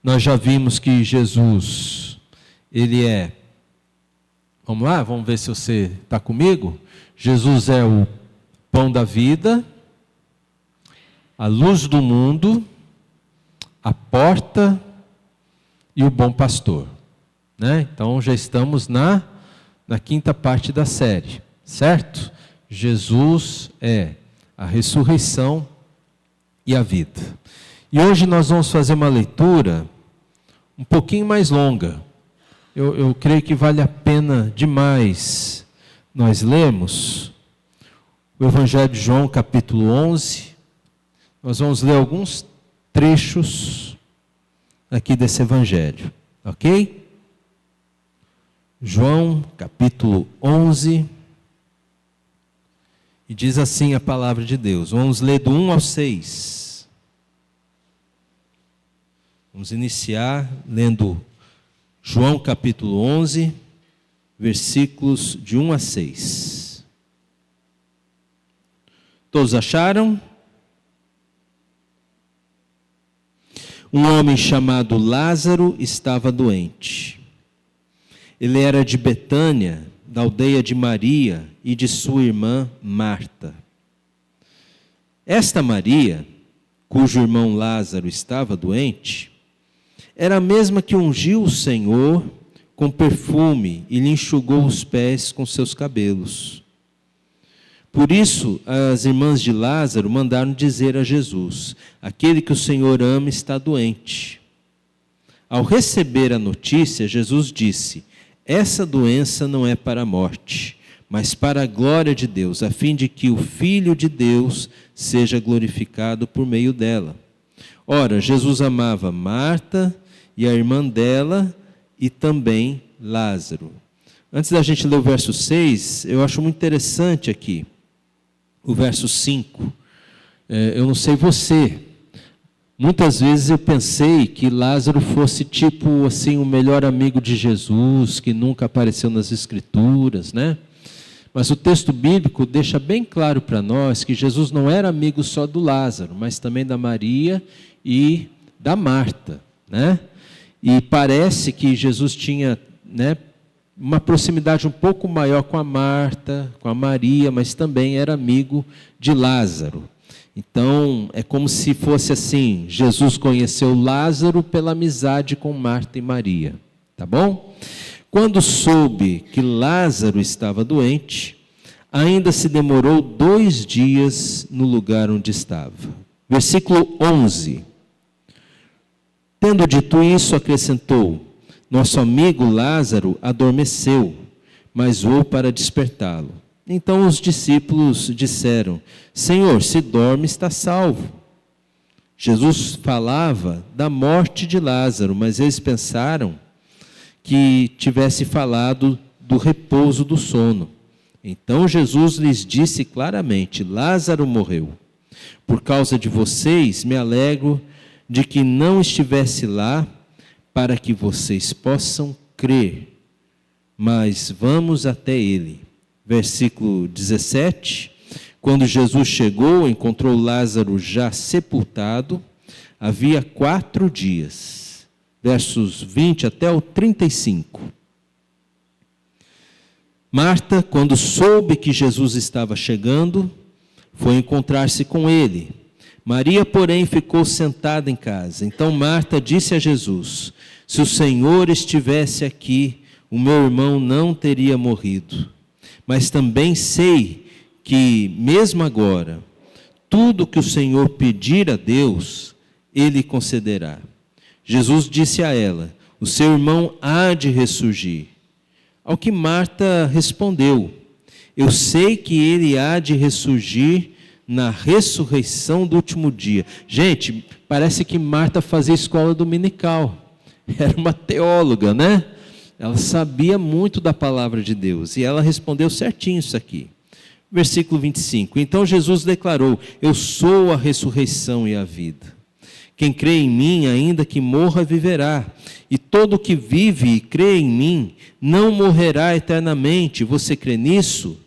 nós já vimos que Jesus, ele é, vamos lá, vamos ver se você está comigo. Jesus é o pão da vida, a luz do mundo, a porta e o bom pastor, né? Então já estamos na quinta parte da série, certo? Jesus é a ressurreição e a vida. E hoje nós vamos fazer uma leitura um pouquinho mais longa. Eu creio que vale a pena demais nós lermos o Evangelho de João, capítulo 11. Nós vamos ler alguns trechos aqui desse Evangelho, ok? João, capítulo 11. E diz assim a palavra de Deus. Vamos ler do 1 ao 6. Vamos iniciar lendo João capítulo 11, versículos de 1 a 6. Todos acharam? Um homem chamado Lázaro estava doente. Ele era de Betânia, da aldeia de Maria e de sua irmã Marta. Esta Maria, cujo irmão Lázaro estava doente, era a mesma que ungiu o Senhor com perfume e lhe enxugou os pés com seus cabelos. Por isso, as irmãs de Lázaro mandaram dizer a Jesus: aquele que o Senhor ama está doente. Ao receber a notícia, Jesus disse: essa doença não é para a morte, mas para a glória de Deus, a fim de que o Filho de Deus seja glorificado por meio dela. Ora, Jesus amava Marta e a irmã dela e também Lázaro. Antes da gente ler o verso 6, eu acho muito interessante aqui o verso 5. Eu não sei você, muitas vezes eu pensei que Lázaro fosse tipo assim, o melhor amigo de Jesus, que nunca apareceu nas Escrituras, né? Mas o texto bíblico deixa bem claro para nós que Jesus não era amigo só do Lázaro, mas também da Maria e da Marta, né? E parece que Jesus tinha, né, uma proximidade um pouco maior com a Marta, com a Maria, mas também era amigo de Lázaro. Então, é como se fosse assim, Jesus conheceu Lázaro pela amizade com Marta e Maria, tá bom? Quando soube que Lázaro estava doente, ainda se demorou 2 dias no lugar onde estava. Versículo 11. Tendo dito isso, acrescentou: nosso amigo Lázaro adormeceu, mas vou para despertá-lo. Então os discípulos disseram: Senhor, se dorme, está salvo. Jesus falava da morte de Lázaro, mas eles pensaram que tivesse falado do repouso do sono. Então Jesus lhes disse claramente: Lázaro morreu. Por causa de vocês, me alegro de que não estivesse lá, para que vocês possam crer. Mas vamos até ele. Versículo 17. Quando Jesus chegou, encontrou Lázaro já sepultado, havia 4 dias. Versos 20 até o 35. Marta, quando soube que Jesus estava chegando, foi encontrar-se com ele. Maria, porém, ficou sentada em casa. Então Marta disse a Jesus: se o Senhor estivesse aqui, o meu irmão não teria morrido. Mas também sei que, mesmo agora, tudo que o Senhor pedir a Deus, Ele concederá. Jesus disse a ela: o seu irmão há de ressurgir. Ao que Marta respondeu: eu sei que ele há de ressurgir na ressurreição do último dia. Gente, parece que Marta fazia escola dominical. Era uma teóloga, né? Ela sabia muito da palavra de Deus. E ela respondeu certinho isso aqui. Versículo 25. Então Jesus declarou: eu sou a ressurreição e a vida. Quem crê em mim, ainda que morra, viverá. E todo que vive e crê em mim, não morrerá eternamente. Você crê nisso?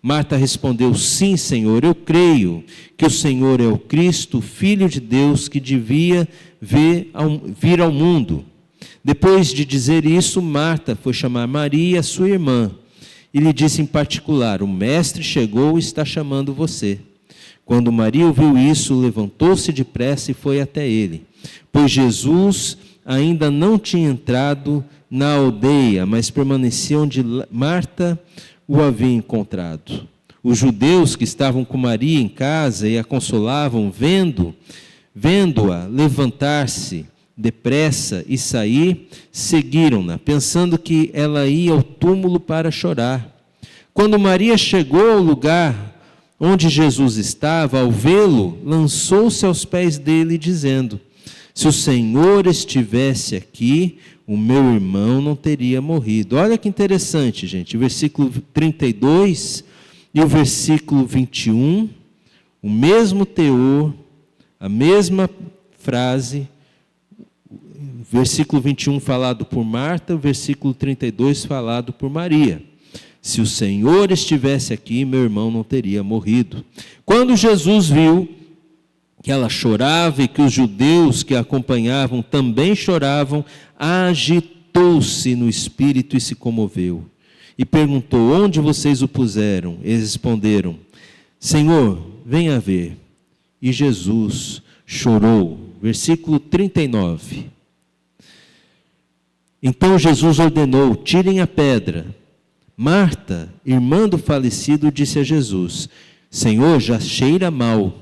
Marta respondeu: sim, Senhor, eu creio que o Senhor é o Cristo, Filho de Deus, que devia vir ao mundo. Depois de dizer isso, Marta foi chamar Maria, sua irmã, e lhe disse em particular: o mestre chegou e está chamando você. Quando Maria ouviu isso, levantou-se depressa e foi até ele, pois Jesus ainda não tinha entrado na aldeia, mas permanecia onde Marta o havia encontrado. Os judeus que estavam com Maria em casa e a consolavam, vendo-a levantar-se depressa e sair, seguiram-na, pensando que ela ia ao túmulo para chorar. Quando Maria chegou ao lugar onde Jesus estava, ao vê-lo, lançou-se aos pés dele, dizendo: se o Senhor estivesse aqui, o meu irmão não teria morrido. Olha que interessante, gente, o versículo 32 e o versículo 21, o mesmo teor, a mesma frase, o versículo 21 falado por Marta, o versículo 32 falado por Maria. Se o Senhor estivesse aqui, meu irmão não teria morrido. Quando Jesus viu que ela chorava e que os judeus que a acompanhavam também choravam, agitou-se no espírito e se comoveu. E perguntou: onde vocês o puseram? Eles responderam: Senhor, venha ver. E Jesus chorou. Versículo 39. Então Jesus ordenou: tirem a pedra. Marta, irmã do falecido, disse a Jesus: Senhor, já cheira mal,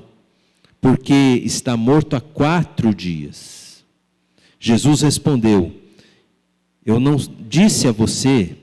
porque está morto há 4 dias. Jesus respondeu: eu não disse a você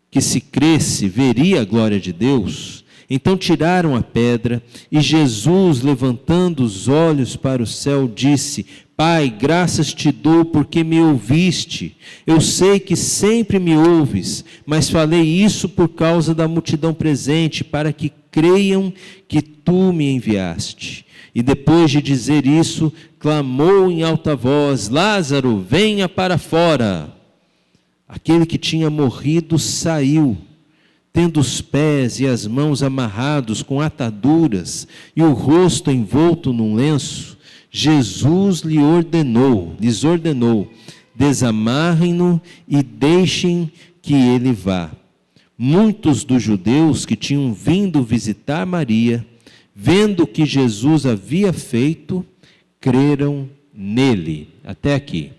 que se cresce veria a glória de Deus? Então tiraram a pedra, e Jesus, levantando os olhos para o céu, disse: Pai, graças te dou porque me ouviste. Eu sei que sempre me ouves, mas falei isso por causa da multidão presente, para que creiam que tu me enviaste. E depois de dizer isso, clamou em alta voz: Lázaro, venha para fora. Aquele que tinha morrido saiu, tendo os pés e as mãos amarrados com ataduras e o rosto envolto num lenço. Jesus lhes ordenou: desamarrem-no e deixem que ele vá. Muitos dos judeus que tinham vindo visitar Maria, vendo o que Jesus havia feito, creram nele. Até aqui.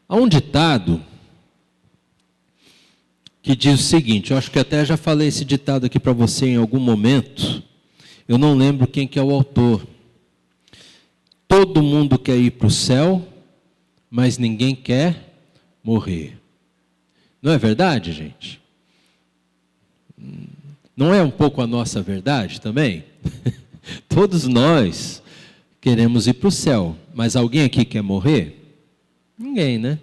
Há um ditado que diz o seguinte, eu acho que até já falei esse ditado aqui para você em algum momento, eu não lembro quem que é o autor. Todo mundo quer ir para o céu, mas ninguém quer morrer. Não é verdade, gente? Não é um pouco a nossa verdade também? Todos nós queremos ir para o céu, mas alguém aqui quer morrer? Ninguém, né?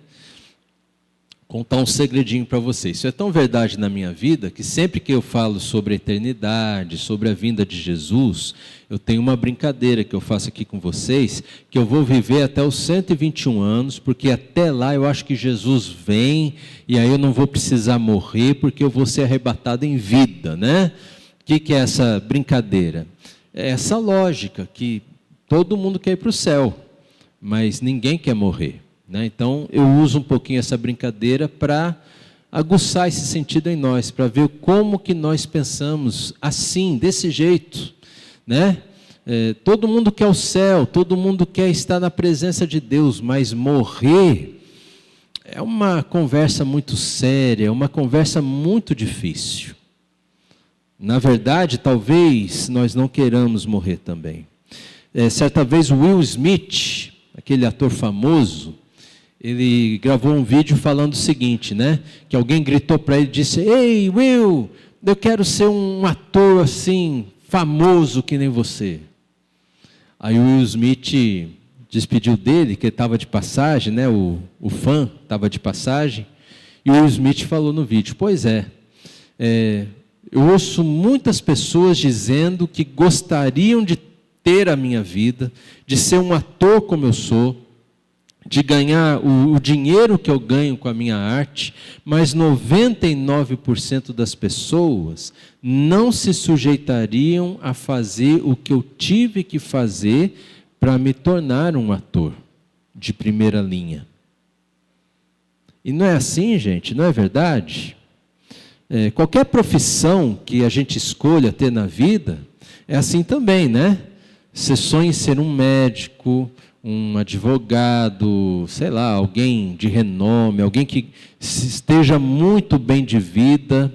Contar um segredinho para vocês. Isso é tão verdade na minha vida que sempre que eu falo sobre a eternidade, sobre a vinda de Jesus, eu tenho uma brincadeira que eu faço aqui com vocês, que eu vou viver até os 121 anos, porque até lá eu acho que Jesus vem e aí eu não vou precisar morrer porque eu vou ser arrebatado em vida, né? O que é essa brincadeira? É essa lógica que todo mundo quer ir para o céu, mas ninguém quer morrer. Então, eu uso um pouquinho essa brincadeira para aguçar esse sentido em nós, para ver como que nós pensamos assim, desse jeito, né? Todo mundo quer o céu, todo mundo quer estar na presença de Deus, mas morrer é uma conversa muito séria, é uma conversa muito difícil. Na verdade, talvez nós não queiramos morrer também. Certa vez o Will Smith, aquele ator famoso, ele gravou um vídeo falando o seguinte, né? Que alguém gritou para ele e disse: Ei, Will, eu quero ser um ator assim, famoso que nem você. Aí o Will Smith despediu dele, que ele estava de passagem, né? O fã estava de passagem. E o Will Smith falou no vídeo: Pois eu ouço muitas pessoas dizendo que gostariam de ter a minha vida, de ser um ator como eu sou, de ganhar o dinheiro que eu ganho com a minha arte, mas 99% das pessoas não se sujeitariam a fazer o que eu tive que fazer para me tornar um ator de primeira linha. E não é assim, gente, não é verdade? Qualquer profissão que a gente escolha ter na vida, é assim também, né? Você sonha em ser um médico, um advogado, sei lá, alguém de renome, alguém que esteja muito bem de vida,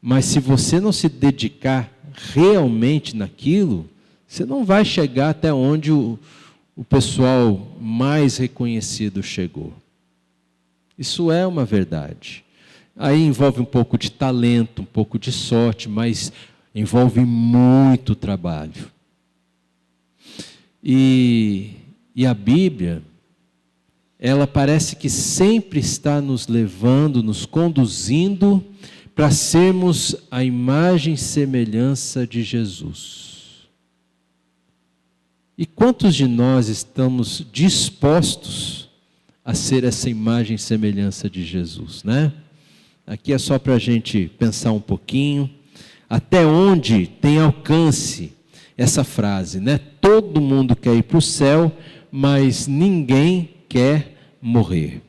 mas se você não se dedicar realmente naquilo, você não vai chegar até onde o pessoal mais reconhecido chegou. Isso é uma verdade. Aí envolve um pouco de talento, um pouco de sorte, mas envolve muito trabalho. E a Bíblia, ela parece que sempre está nos levando, nos conduzindo para sermos a imagem e semelhança de Jesus. E quantos de nós estamos dispostos a ser essa imagem e semelhança de Jesus, né? Aqui é só para a gente pensar um pouquinho, até onde tem alcance essa frase, né? Todo mundo quer ir para o céu, mas ninguém quer morrer.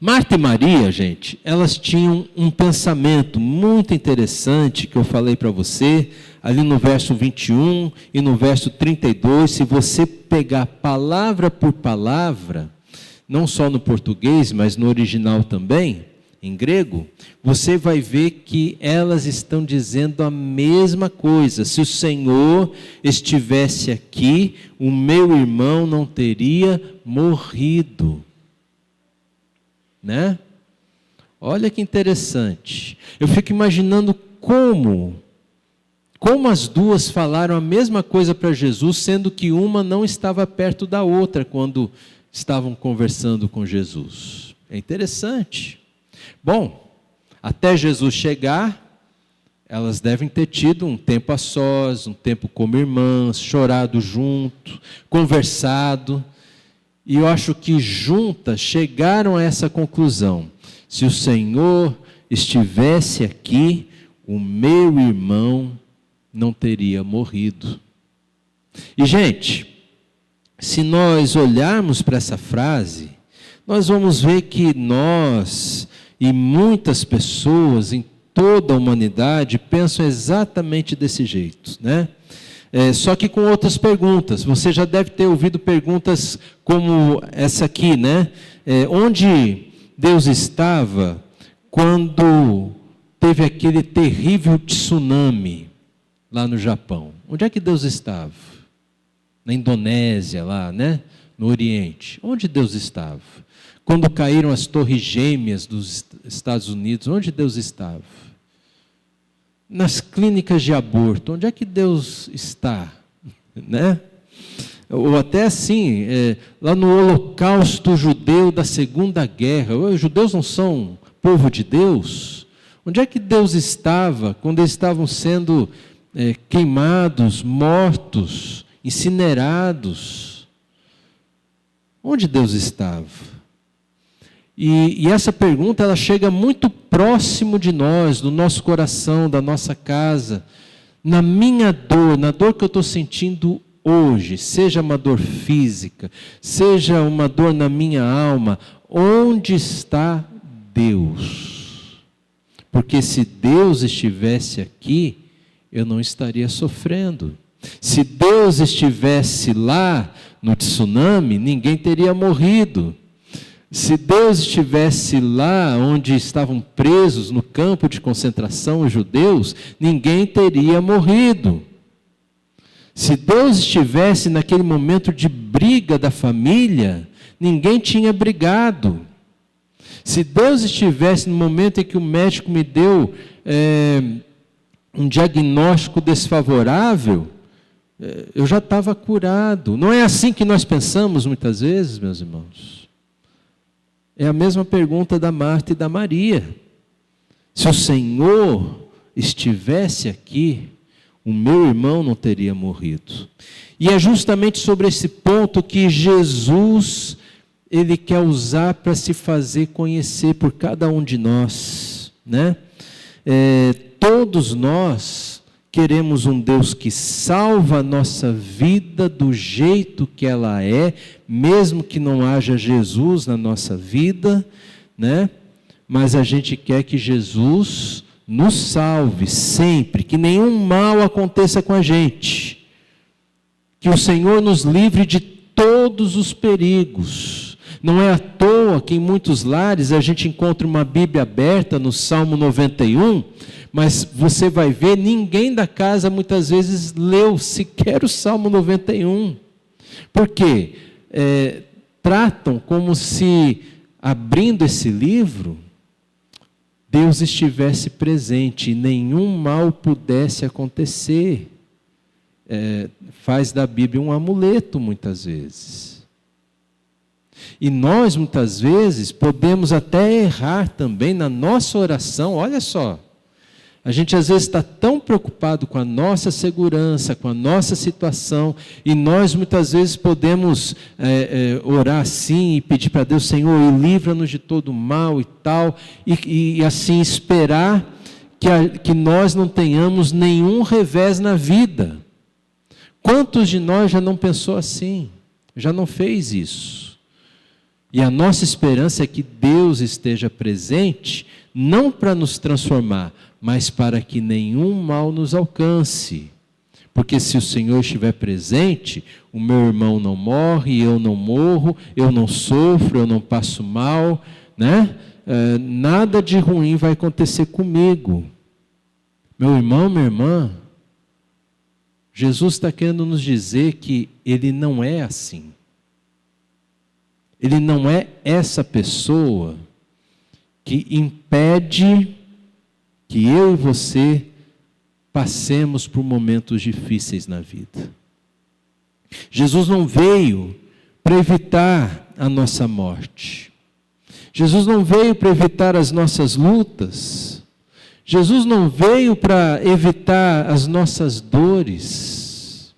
Marta e Maria, gente, elas tinham um pensamento muito interessante que eu falei para você, ali no verso 21 e no verso 32, se você pegar palavra por palavra, não só no português, mas no original também, em grego, você vai ver que elas estão dizendo a mesma coisa. Se o Senhor estivesse aqui, o meu irmão não teria morrido. Né? Olha que interessante. Eu fico imaginando como as duas falaram a mesma coisa para Jesus, sendo que uma não estava perto da outra quando estavam conversando com Jesus. É interessante. Bom, até Jesus chegar, elas devem ter tido um tempo a sós, um tempo como irmãs, chorado junto, conversado. E eu acho que juntas chegaram a essa conclusão. Se o Senhor estivesse aqui, o meu irmão não teria morrido. E, gente, se nós olharmos para essa frase, nós vamos ver que nós e muitas pessoas em toda a humanidade pensam exatamente desse jeito, né? Só que com outras perguntas. Você já deve ter ouvido perguntas como essa aqui, né? Onde Deus estava quando teve aquele terrível tsunami lá no Japão? Onde é que Deus estava? Na Indonésia, lá, né? No Oriente. Onde Deus estava? Quando caíram as torres gêmeas dos Estados Unidos, onde Deus estava? Nas clínicas de aborto, onde é que Deus está? Né? Ou até assim, lá no holocausto judeu da Segunda Guerra, os judeus não são povo de Deus? Onde é que Deus estava quando eles estavam sendo queimados, mortos, incinerados? Onde Deus estava? E essa pergunta, ela chega muito próximo de nós, do nosso coração, da nossa casa, na minha dor, na dor que eu estou sentindo hoje, seja uma dor física, seja uma dor na minha alma, onde está Deus? Porque se Deus estivesse aqui, eu não estaria sofrendo. Se Deus estivesse lá no tsunami, ninguém teria morrido. Se Deus estivesse lá onde estavam presos no campo de concentração os judeus, ninguém teria morrido. Se Deus estivesse naquele momento de briga da família, ninguém tinha brigado. Se Deus estivesse no momento em que o médico me deu um diagnóstico desfavorável, eu já estava curado. Não é assim que nós pensamos muitas vezes, meus irmãos? É a mesma pergunta da Marta e da Maria. Se o Senhor estivesse aqui, o meu irmão não teria morrido. E é justamente sobre esse ponto que Jesus Ele quer usar para se fazer conhecer por cada um de nós, né? Todos nós queremos um Deus que salva a nossa vida do jeito que ela é, mesmo que não haja Jesus na nossa vida, né? Mas a gente quer que Jesus nos salve sempre, que nenhum mal aconteça com a gente, que o Senhor nos livre de todos os perigos. Não é à toa que em muitos lares a gente encontra uma Bíblia aberta no Salmo 91, mas você vai ver, ninguém da casa muitas vezes leu sequer o Salmo 91. Por quê? Tratam como se, abrindo esse livro, Deus estivesse presente e nenhum mal pudesse acontecer. Faz da Bíblia um amuleto muitas vezes. E nós muitas vezes podemos até errar também na nossa oração. Olha só, a gente às vezes está tão preocupado com a nossa segurança, com a nossa situação, e nós muitas vezes podemos orar assim e pedir para Deus: Senhor, e livra-nos de todo mal e tal, e assim esperar que nós não tenhamos nenhum revés na vida. Quantos de nós já não pensou assim? Já não fez isso? E a nossa esperança é que Deus esteja presente, não para nos transformar, mas para que nenhum mal nos alcance. Porque se o Senhor estiver presente, o meu irmão não morre, eu não morro, eu não sofro, eu não passo mal, né? Nada de ruim vai acontecer comigo. Meu irmão, minha irmã, Jesus está querendo nos dizer que Ele não é assim. Ele não é essa pessoa que impede que eu e você passemos por momentos difíceis na vida. Jesus não veio para evitar a nossa morte. Jesus não veio para evitar as nossas lutas. Jesus não veio para evitar as nossas dores.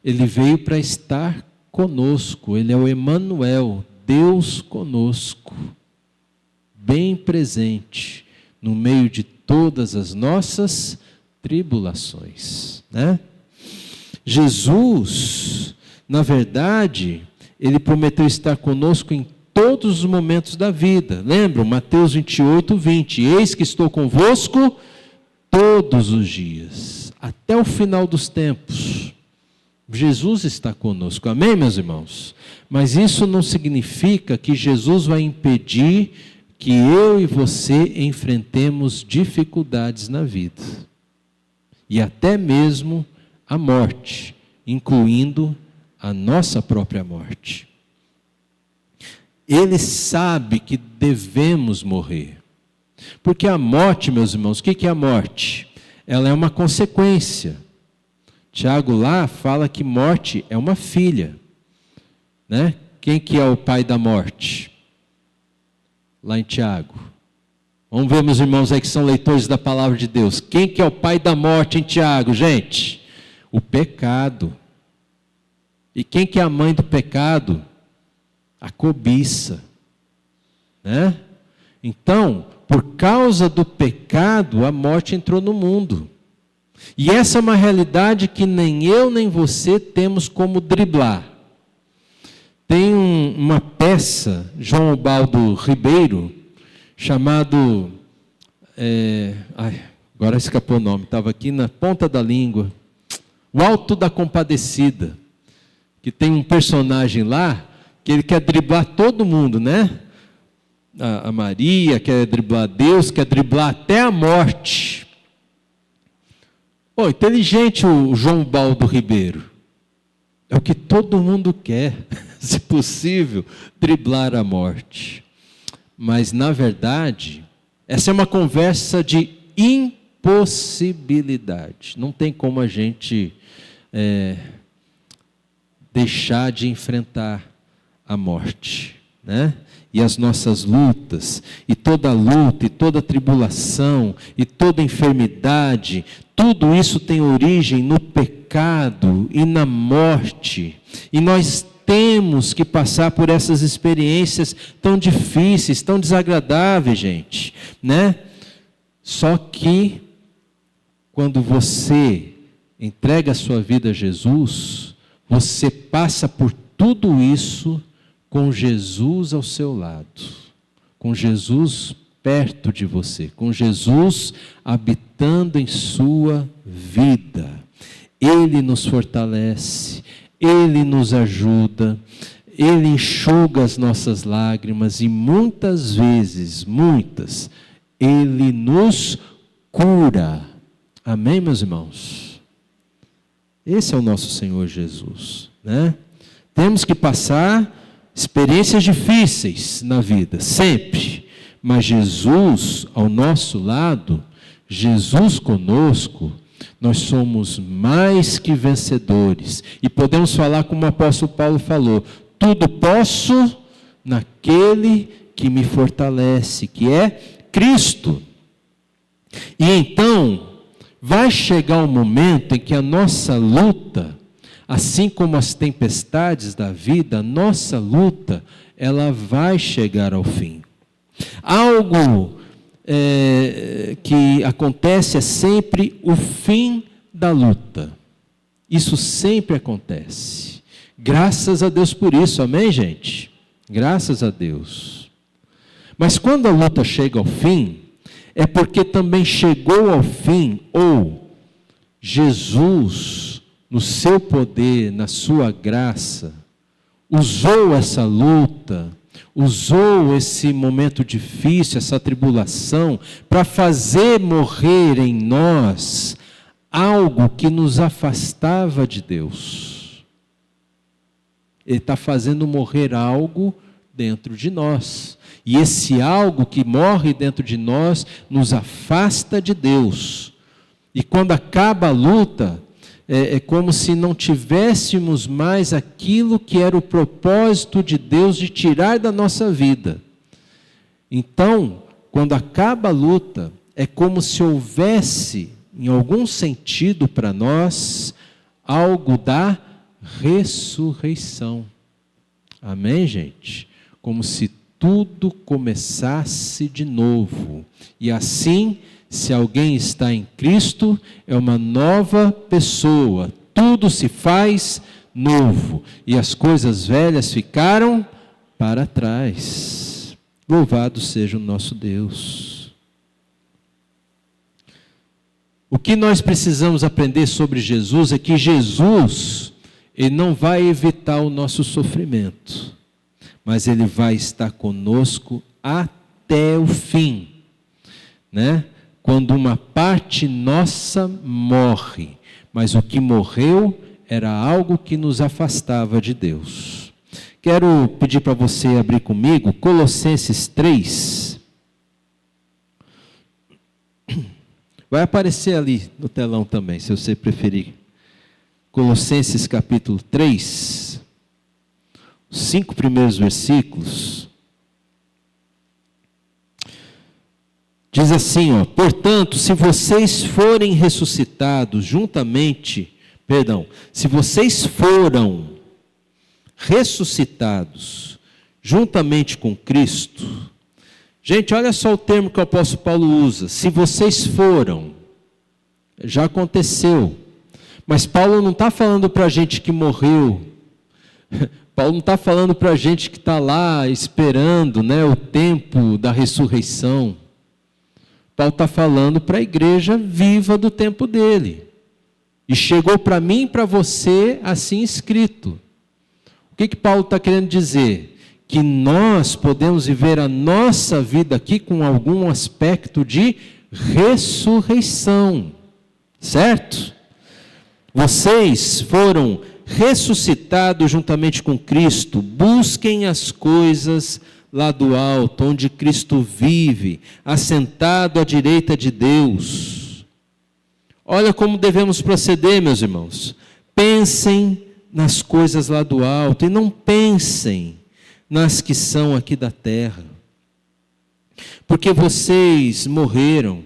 Ele veio para estar conosco. Ele é o Emanuel, Deus conosco, bem presente no meio de todas as nossas tribulações, né? Jesus, na verdade, Ele prometeu estar conosco em todos os momentos da vida. Lembram? Mateus 28, 20. Eis que estou convosco todos os dias, até o final dos tempos. Jesus está conosco, amém, meus irmãos? Mas isso não significa que Jesus vai impedir que eu e você enfrentemos dificuldades na vida. E até mesmo a morte, incluindo a nossa própria morte. Ele sabe que devemos morrer. Porque a morte, meus irmãos, o que é a morte? Ela é uma consequência. Tiago lá fala que morte é uma filha, né? Quem que é o pai da morte? Lá em Tiago. Vamos ver, meus irmãos aí que são leitores da palavra de Deus. Quem que é o pai da morte em Tiago, gente? O pecado. E quem que é a mãe do pecado? A cobiça, né? Então, por causa do pecado, a morte entrou no mundo. E essa é uma realidade que nem eu nem você temos como driblar. Tem uma peça, João Ubaldo Ribeiro, chamado... agora escapou o nome, estava aqui na ponta da língua. O Alto da Compadecida. Que tem um personagem lá, que ele quer driblar todo mundo, né? A Maria quer driblar Deus, quer driblar até a morte. Inteligente o João Baldo Ribeiro. É o que todo mundo quer, se possível, driblar a morte. Mas, na verdade, essa é uma conversa de impossibilidade. Não tem como a gente deixar de enfrentar a morte, né? E as nossas lutas, e toda luta, e toda tribulação, e toda enfermidade, tudo isso tem origem no pecado e na morte. E nós temos que passar por essas experiências tão difíceis, tão desagradáveis, gente, né? Só que quando você entrega a sua vida a Jesus, você passa por tudo isso com Jesus ao seu lado, com Jesus perto de você, com Jesus habitando em sua vida. Ele nos fortalece, Ele nos ajuda, Ele enxuga as nossas lágrimas e muitas vezes, Ele nos cura. Amém, meus irmãos? Esse é o nosso Senhor Jesus, né? Temos que passar experiências difíceis na vida, sempre. Mas Jesus ao nosso lado, Jesus conosco, nós somos mais que vencedores. E podemos falar como o apóstolo Paulo falou: tudo posso naquele que me fortalece, que é Cristo. E então, vai chegar um momento em que a nossa luta, assim como as tempestades da vida, a nossa luta, ela vai chegar ao fim. Algo que acontece é sempre o fim da luta. Isso sempre acontece. Graças a Deus por isso, amém, gente? Graças a Deus. Mas quando a luta chega ao fim, é porque também chegou ao fim, ou Jesus, no seu poder, na sua graça, usou essa luta, usou esse momento difícil, essa tribulação, para fazer morrer em nós algo que nos afastava de Deus. Ele está fazendo morrer algo dentro de nós. E esse algo que morre dentro de nós nos afasta de Deus. E quando acaba a luta, é como se não tivéssemos mais aquilo que era o propósito de Deus de tirar da nossa vida. Então, quando acaba a luta, é como se houvesse, em algum sentido para nós, algo da ressurreição. Amém, gente? Como se tudo começasse de novo. E assim, se alguém está em Cristo, é uma nova pessoa. Tudo se faz novo. E as coisas velhas ficaram para trás. Louvado seja o nosso Deus. O que nós precisamos aprender sobre Jesus é que Jesus, Ele não vai evitar o nosso sofrimento, mas Ele vai estar conosco até o fim, né? Quando uma parte nossa morre, mas o que morreu era algo que nos afastava de Deus. Quero pedir para você abrir comigo Colossenses 3. Vai aparecer ali no telão também, se você preferir. Colossenses capítulo 3, os 5 primeiros versículos. Diz assim, portanto, se vocês forem ressuscitados se vocês foram ressuscitados juntamente com Cristo. Gente, olha só o termo que o apóstolo Paulo usa. Se vocês foram, já aconteceu. Mas Paulo não está falando para a gente que morreu. Paulo não está falando para a gente que está lá esperando, né, o tempo da ressurreição. Paulo está falando para a igreja viva do tempo dele. E chegou para mim e para você assim escrito. O que Paulo está querendo dizer? Que nós podemos viver a nossa vida aqui com algum aspecto de ressurreição. Certo? Vocês foram ressuscitados juntamente com Cristo. Busquem as coisas lá do alto, onde Cristo vive, assentado à direita de Deus. Olha como devemos proceder, meus irmãos. Pensem nas coisas lá do alto e não pensem nas que são aqui da terra. Porque vocês morreram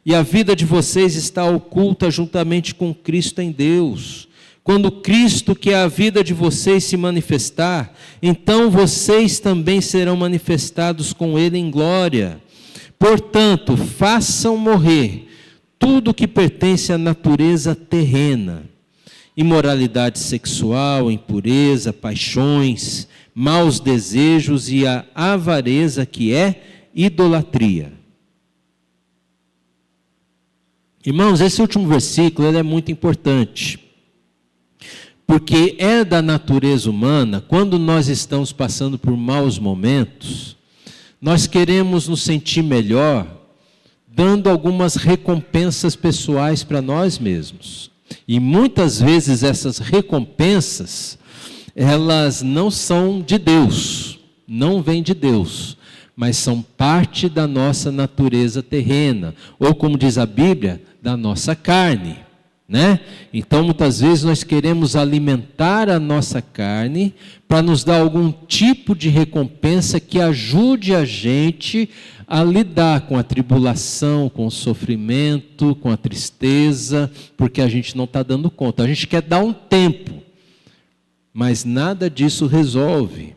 e a vida de vocês está oculta juntamente com Cristo em Deus. Quando Cristo, que é a vida de vocês, se manifestar, então vocês também serão manifestados com Ele em glória. Portanto, façam morrer tudo que pertence à natureza terrena: imoralidade sexual, impureza, paixões, maus desejos e a avareza, que é idolatria. Irmãos, esse último versículo ele é muito importante, porque é da natureza humana, quando nós estamos passando por maus momentos, nós queremos nos sentir melhor, dando algumas recompensas pessoais para nós mesmos. E muitas vezes essas recompensas, elas não são de Deus, não vêm de Deus, mas são parte da nossa natureza terrena, ou como diz a Bíblia, da nossa carne, né? Então muitas vezes nós queremos alimentar a nossa carne para nos dar algum tipo de recompensa que ajude a gente a lidar com a tribulação, com o sofrimento, com a tristeza, porque a gente não está dando conta. A gente quer dar um tempo, mas nada disso resolve.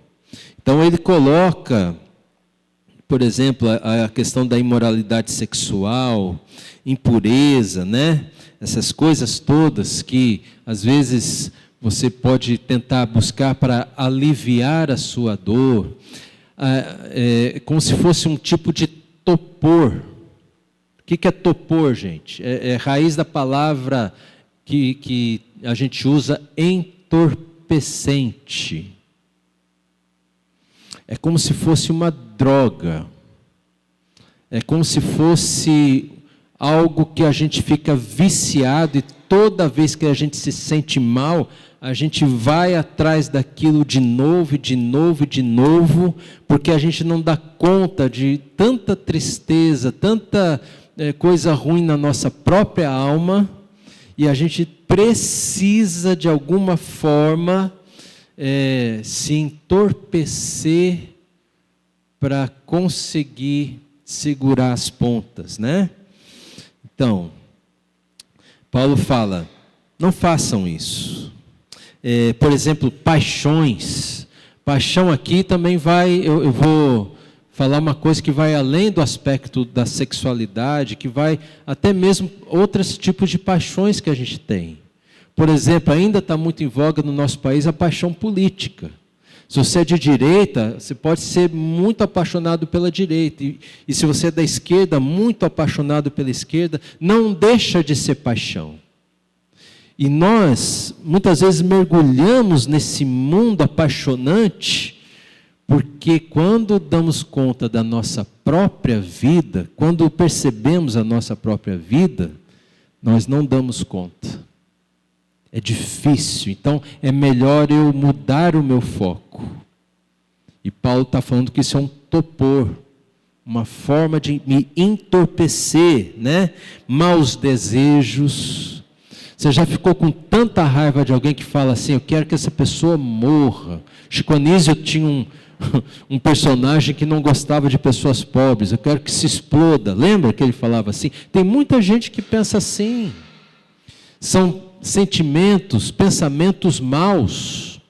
Então ele coloca, por exemplo, a questão da imoralidade sexual, impureza, né? Essas coisas todas que às vezes você pode tentar buscar para aliviar a sua dor, como se fosse um tipo de topor. O que é topor, gente? É raiz da palavra que a gente usa, entorpecente. É como se fosse uma droga. É como se fosse algo que a gente fica viciado e toda vez que a gente se sente mal, a gente vai atrás daquilo de novo, e de novo, e de novo, porque a gente não dá conta de tanta tristeza, tanta coisa ruim na nossa própria alma, e a gente precisa de alguma forma se entorpecer para conseguir segurar as pontas, né? Então, Paulo fala, não façam isso. Por exemplo, paixões. Paixão aqui também eu vou falar uma coisa que vai além do aspecto da sexualidade, que vai até mesmo outros tipos de paixões que a gente tem. Por exemplo, ainda está muito em voga no nosso país a paixão política. Se você é de direita, você pode ser muito apaixonado pela direita. E se você é da esquerda, muito apaixonado pela esquerda, não deixa de ser paixão. E nós, muitas vezes, mergulhamos nesse mundo apaixonante, porque quando damos conta da nossa própria vida, quando percebemos a nossa própria vida, nós não damos conta. É difícil, então é melhor eu mudar o meu foco. E Paulo está falando que isso é um topor, uma forma de me entorpecer, né? Maus desejos. Você já ficou com tanta raiva de alguém que fala assim, eu quero que essa pessoa morra. Chico Anísio tinha um personagem que não gostava de pessoas pobres, eu quero que se exploda. Lembra que ele falava assim? Tem muita gente que pensa assim. São sentimentos, pensamentos maus,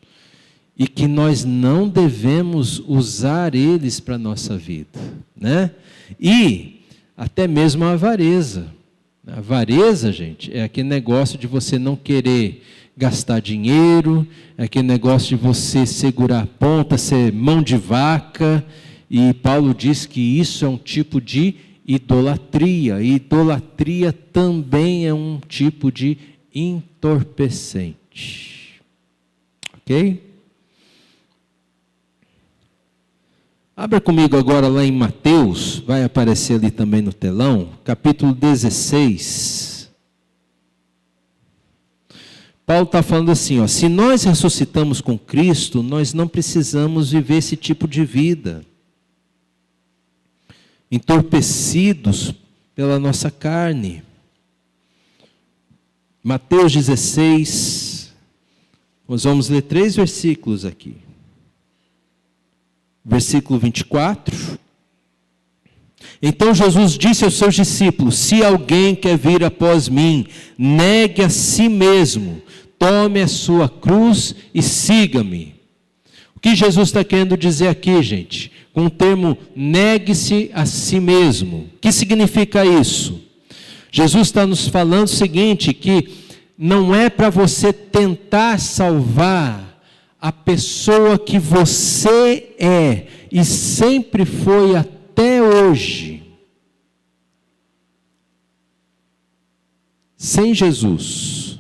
e que nós não devemos usar eles para a nossa vida, né? E até mesmo a avareza. A avareza, gente, é aquele negócio de você não querer gastar dinheiro, é aquele negócio de você segurar a ponta, ser mão de vaca, e Paulo diz que isso é um tipo de idolatria. E idolatria também é um tipo de entorpecente. Ok? Abra comigo agora lá em Mateus, vai aparecer ali também no telão, capítulo 16. Paulo está falando assim, ó, se nós ressuscitamos com Cristo, nós não precisamos viver esse tipo de vida, entorpecidos pela nossa carne. Mateus 16, nós vamos ler 3 versículos aqui. Versículo 24. Então Jesus disse aos seus discípulos, se alguém quer vir após mim, negue a si mesmo, tome a sua cruz e siga-me. O que Jesus está querendo dizer aqui, gente? Com o termo negue-se a si mesmo. O que significa isso? Jesus está nos falando o seguinte, que não é para você tentar salvar a pessoa que você é e sempre foi até hoje. Sem Jesus.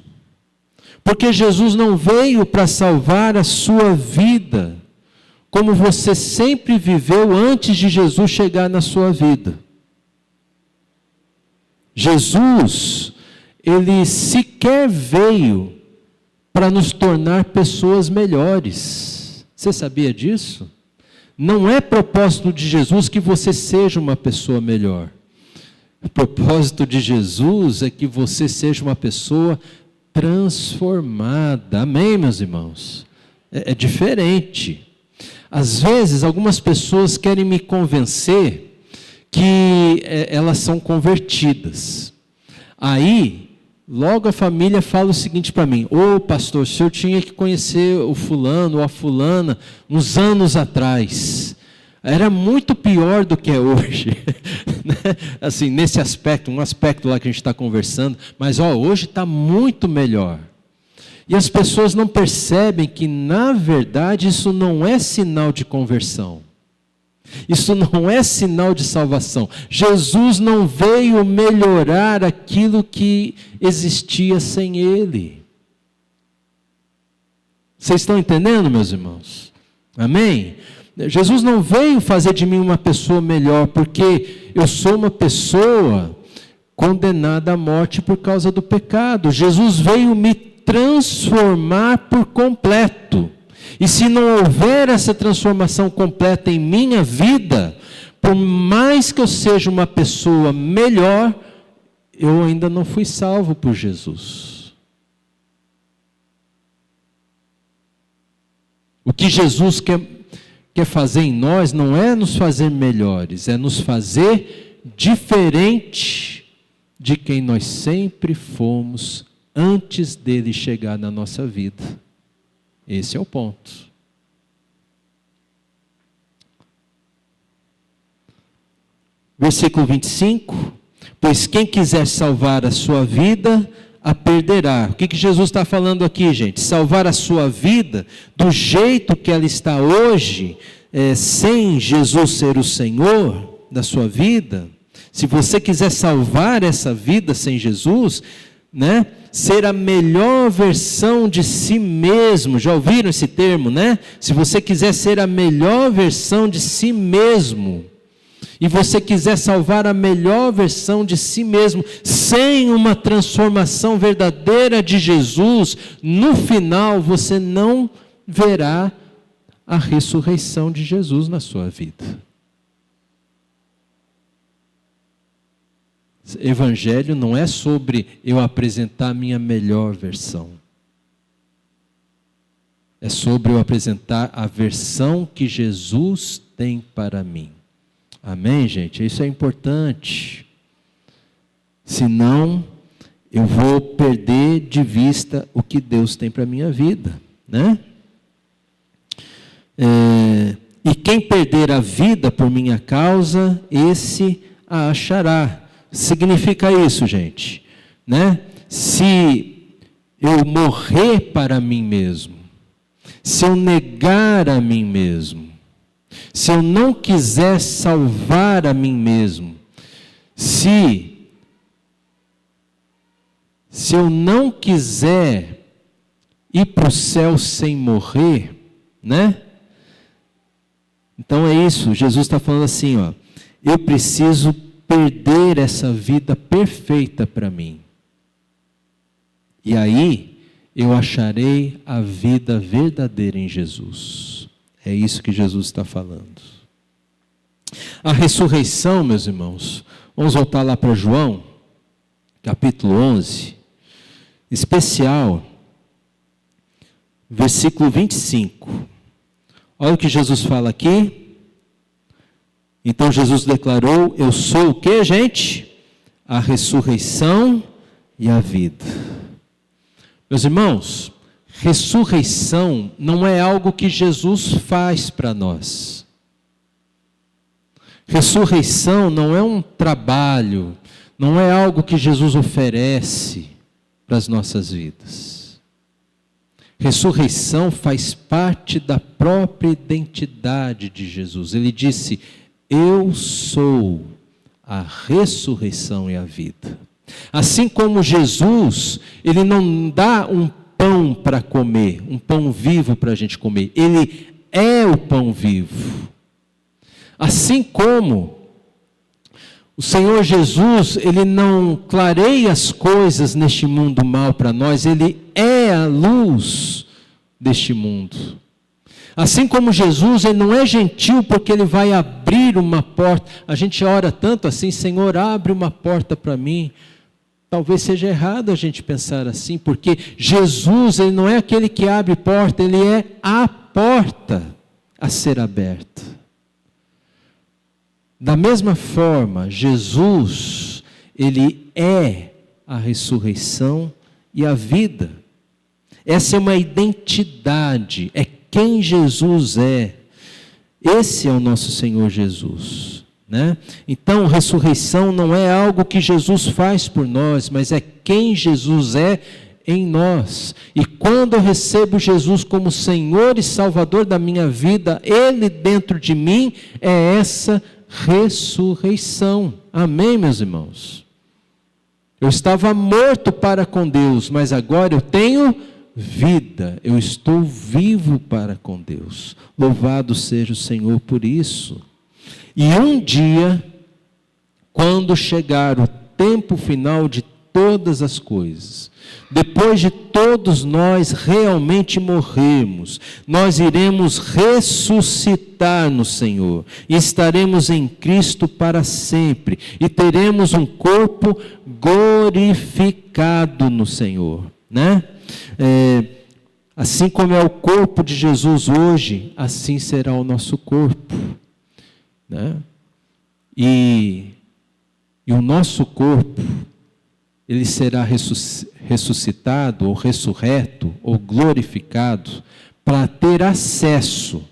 Porque Jesus não veio para salvar a sua vida, como você sempre viveu antes de Jesus chegar na sua vida. Jesus, ele sequer veio para nos tornar pessoas melhores. Você sabia disso? Não é propósito de Jesus que você seja uma pessoa melhor. O propósito de Jesus é que você seja uma pessoa transformada. Amém, meus irmãos? É diferente. Às vezes, algumas pessoas querem me convencer que elas são convertidas. Aí, logo a família fala o seguinte para mim: ô pastor, o senhor tinha que conhecer o fulano ou a fulana uns anos atrás. Era muito pior do que é hoje. Assim, nesse aspecto, um aspecto lá que a gente está conversando, mas hoje está muito melhor. E as pessoas não percebem que, na verdade, isso não é sinal de conversão. Isso não é sinal de salvação. Jesus não veio melhorar aquilo que existia sem Ele. Vocês estão entendendo, meus irmãos? Amém? Jesus não veio fazer de mim uma pessoa melhor, porque eu sou uma pessoa condenada à morte por causa do pecado. Jesus veio me transformar por completo. E se não houver essa transformação completa em minha vida, por mais que eu seja uma pessoa melhor, eu ainda não fui salvo por Jesus. O que Jesus quer fazer em nós não é nos fazer melhores, é nos fazer diferente de quem nós sempre fomos antes dele chegar na nossa vida. Esse é o ponto. Versículo 25. Pois quem quiser salvar a sua vida, a perderá. O que Jesus está falando aqui, gente? Salvar a sua vida do jeito que ela está hoje, sem Jesus ser o Senhor da sua vida. Se você quiser salvar essa vida sem Jesus, né? Ser a melhor versão de si mesmo. Já ouviram esse termo, né? Se você quiser ser a melhor versão de si mesmo, e você quiser salvar a melhor versão de si mesmo, sem uma transformação verdadeira de Jesus, no final você não verá a ressurreição de Jesus na sua vida. Evangelho não é sobre eu apresentar a minha melhor versão. É sobre eu apresentar a versão que Jesus tem para mim. Amém, gente? Isso é importante. Senão, eu vou perder de vista o que Deus tem para a minha vida, né? E quem perder a vida por minha causa, esse a achará. Significa isso, gente, né? Se eu morrer para mim mesmo, se eu negar a mim mesmo, se eu não quiser salvar a mim mesmo, se eu não quiser ir para o céu sem morrer, né? Então é isso, Jesus está falando assim, eu preciso perder essa vida perfeita para mim. E aí, eu acharei a vida verdadeira em Jesus. É isso que Jesus está falando. A ressurreição, meus irmãos, vamos voltar lá para João, capítulo 11, especial, versículo 25. Olha o que Jesus fala aqui. Então Jesus declarou, eu sou o que, gente? A ressurreição e a vida. Meus irmãos, ressurreição não é algo que Jesus faz para nós. Ressurreição não é um trabalho, não é algo que Jesus oferece para as nossas vidas. Ressurreição faz parte da própria identidade de Jesus. Ele disse: eu sou a ressurreição e a vida. Assim como Jesus, ele não dá um pão para comer, um pão vivo para a gente comer. Ele é o pão vivo. Assim como o Senhor Jesus, ele não clareia as coisas neste mundo mal para nós, ele é a luz deste mundo. Assim como Jesus, ele não é gentil porque ele vai abrir uma porta. A gente ora tanto assim: Senhor, abre uma porta para mim. Talvez seja errado a gente pensar assim, porque Jesus, ele não é aquele que abre porta, ele é a porta a ser aberta. Da mesma forma, Jesus, ele é a ressurreição e a vida. Essa é uma identidade, é quem Jesus é. Esse é o nosso Senhor Jesus, né? Então, ressurreição não é algo que Jesus faz por nós, mas é quem Jesus é em nós. E quando eu recebo Jesus como Senhor e Salvador da minha vida, Ele dentro de mim é essa ressurreição. Amém, meus irmãos? Eu estava morto para com Deus, mas agora eu tenho vida, eu estou vivo para com Deus. Louvado seja o Senhor por isso. E um dia, quando chegar o tempo final de todas as coisas, depois de todos nós realmente morrermos, nós iremos ressuscitar no Senhor, e estaremos em Cristo para sempre, e teremos um corpo glorificado no Senhor, né? Assim como é o corpo de Jesus hoje, assim será o nosso corpo, né? E o nosso corpo, ele será ressuscitado, ou ressurreto, ou glorificado, para ter acesso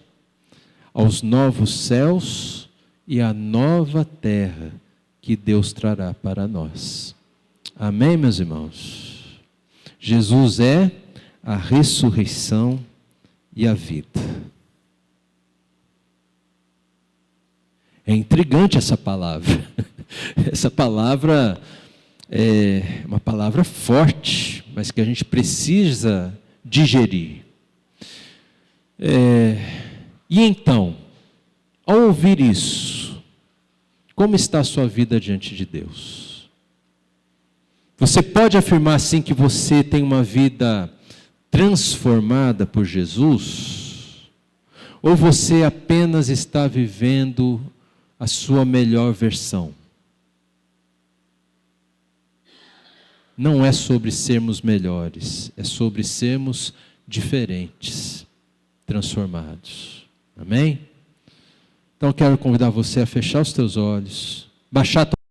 aos novos céus e à nova terra que Deus trará para nós. Amém, meus irmãos? Jesus é a ressurreição e a vida. É intrigante essa palavra. Essa palavra é uma palavra forte, mas que a gente precisa digerir. E então, ao ouvir isso, como está a sua vida diante de Deus? Você pode afirmar assim que você tem uma vida transformada por Jesus? Ou você apenas está vivendo a sua melhor versão? Não é sobre sermos melhores, é sobre sermos diferentes, transformados. Amém? Então eu quero convidar você a fechar os teus olhos, baixar